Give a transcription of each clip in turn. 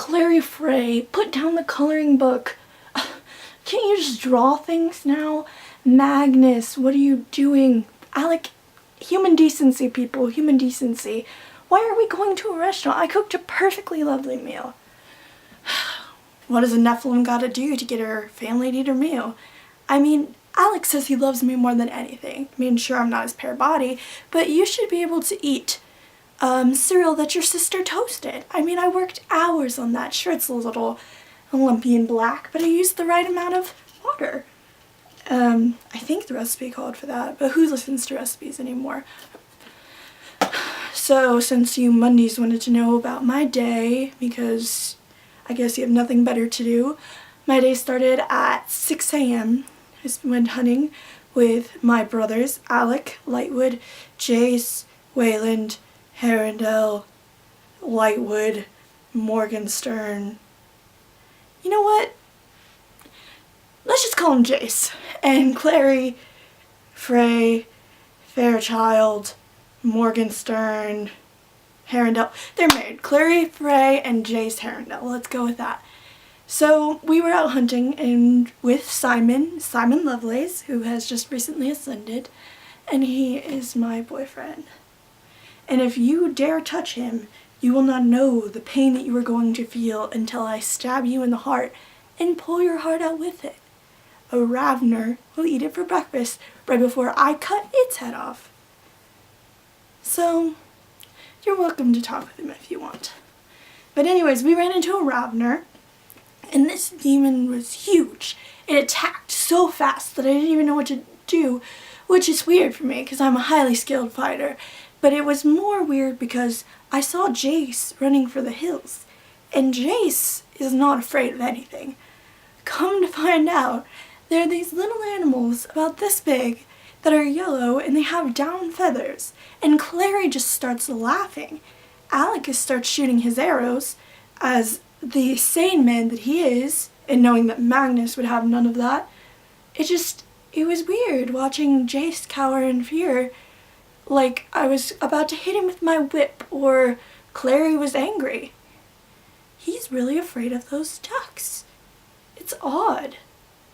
Clary Frey, put down the coloring book. Can't you just draw things now? Magnus, what are you doing? Alec, human decency, people, human decency. Why are we going to a restaurant? I cooked a perfectly lovely meal. What does a Nephilim gotta do to get her family to eat her meal? I mean, Alex says he loves me more than anything. I mean, sure, I'm not his pair body, but you should be able to eat cereal that your sister toasted. I mean, I worked hours on that. Sure, it's a little lumpy and black, but I used the right amount of water. I think the recipe called for that, but who listens to recipes anymore? So, since you Mondays wanted to know about my day, because I guess you have nothing better to do, my day started at 6 a.m. I went hunting with my brothers, Alec, Lightwood, Jace, Wayland, Herondale, Lightwood, Morgenstern. You know what? Let's just call him Jace. And Clary, Frey, Fairchild, Morgenstern, Herondale. They're married. Clary, Frey, and Jace Herondale. Let's go with that. So we were out hunting and with Simon Lovelace, who has just recently ascended, and he is my boyfriend. And if you dare touch him, you will not know the pain that you are going to feel until I stab you in the heart and pull your heart out with it. A ravener will eat it for breakfast right before I cut its head off. So, you're welcome to talk with him if you want. But anyways, we ran into a ravener, and this demon was huge. It attacked so fast that I didn't even know what to do, which is weird for me because I'm a highly skilled fighter. But it was more weird because I saw Jace running for the hills, and Jace is not afraid of anything. Come to find out, there are these little animals about this big that are yellow and they have down feathers, and Clary just starts laughing. Alec starts shooting his arrows as the sane man that he is, and knowing that Magnus would have none of that. It was weird watching Jace cower in fear, like I was about to hit him with my whip or Clary was angry. He's really afraid of those ducks. It's odd.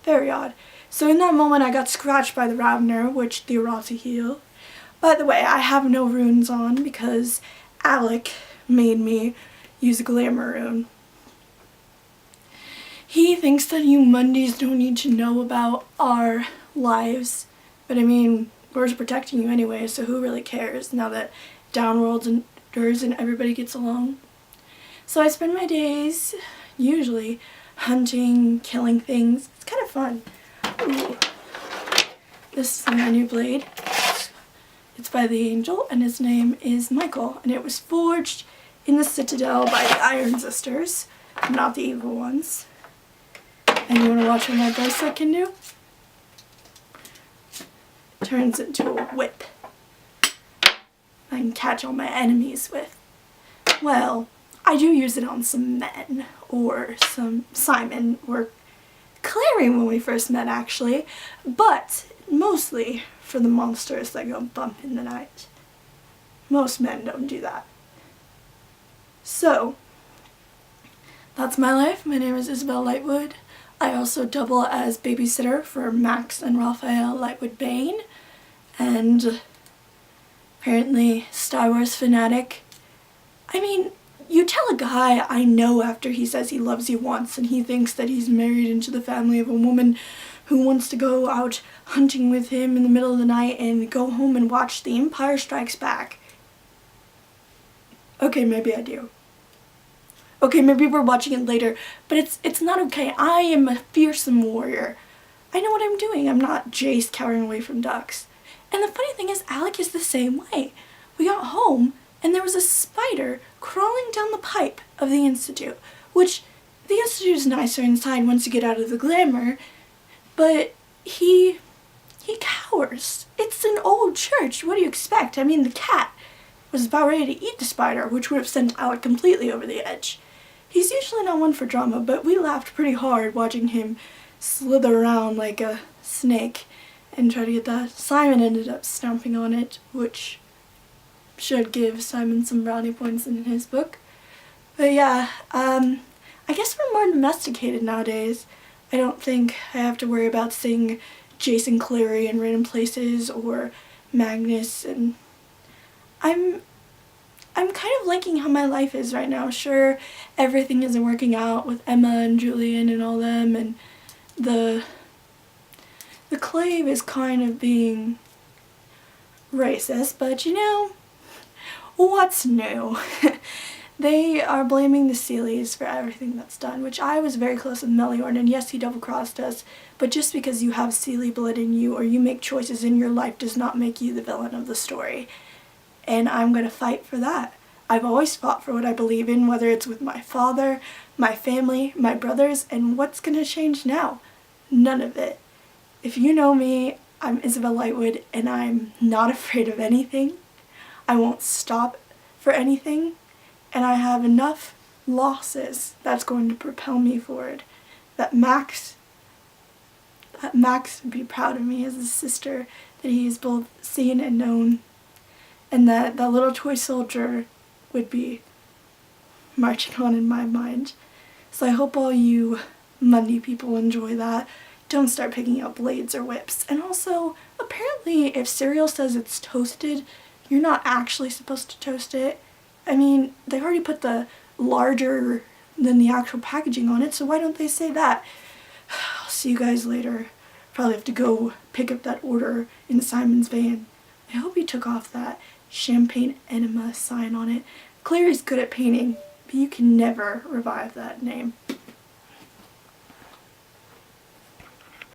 Very odd. So in that moment I got scratched by the ravener, which the Arati healed. By the way, I have no runes on because Alec made me use a glamour rune. He thinks that you Mondays don't need to know about our lives, but I mean, we're protecting you anyway, so who really cares now that Downworld endures and everybody gets along? So I spend my days, usually, hunting, killing things. It's kind of fun. Ooh. This is my new blade. It's by the Angel, and his name is Michael, and it was forged in the Citadel by the Iron Sisters, not the evil ones. And you want to watch what my bracelet can do? Turns into a whip I can catch all my enemies with. Well, I do use it on some men, or some Simon, or Clary when we first met actually, but mostly for the monsters that go bump in the night. Most men don't do that. So, that's my life. My name is Isabelle Lightwood. I also double as babysitter for Max and Raphael Lightwood Bane, and apparently Star Wars fanatic. I mean, you tell a guy I know after he says he loves you once and he thinks that he's married into the family of a woman who wants to go out hunting with him in the middle of the night and go home and watch The Empire Strikes Back. Okay, maybe I do. Okay, maybe we're watching it later, but it's not okay. I am a fearsome warrior. I know what I'm doing. I'm not Jace cowering away from ducks. And the funny thing is, Alec is the same way. We got home, and there was a spider crawling down the pipe of the Institute, which the Institute is nicer inside once you get out of the glamour, but he cowers. It's an old church. What do you expect? I mean, the cat was about ready to eat the spider, which would have sent Alec completely over the edge. He's usually not one for drama, but we laughed pretty hard watching him slither around like a snake and try to get that. Simon ended up stomping on it, which should give Simon some brownie points in his book. But yeah, I guess we're more domesticated nowadays. I don't think I have to worry about seeing Jason Cleary in random places or Magnus, and I'm kind of liking how my life is right now. Sure, everything isn't working out with Emma and Julian and all them, and the Clave is kind of being racist, but you know, what's new? They are blaming the Seeleys for everything that's done, which I was very close with Meliorn, and yes, he double-crossed us, but just because you have Seeley blood in you or you make choices in your life does not make you the villain of the story. And I'm going to fight for that. I've always fought for what I believe in, whether it's with my father, my family, my brothers, and what's going to change now? None of it. If you know me, I'm Isabelle Lightwood, and I'm not afraid of anything. I won't stop for anything, and I have enough losses that's going to propel me forward. That Max would be proud of me as a sister, that he is both seen and known, and that little toy soldier would be marching on in my mind. So I hope all you Monday people enjoy that. Don't start picking out blades or whips. And also, apparently if cereal says it's toasted, you're not actually supposed to toast it. I mean, they already put the larger than the actual packaging on it, so why don't they say that? I'll see you guys later. Probably have to go pick up that order in Simon's van. I hope he took off that champagne enema sign on it. Clary's good at painting, but you can never revive that name.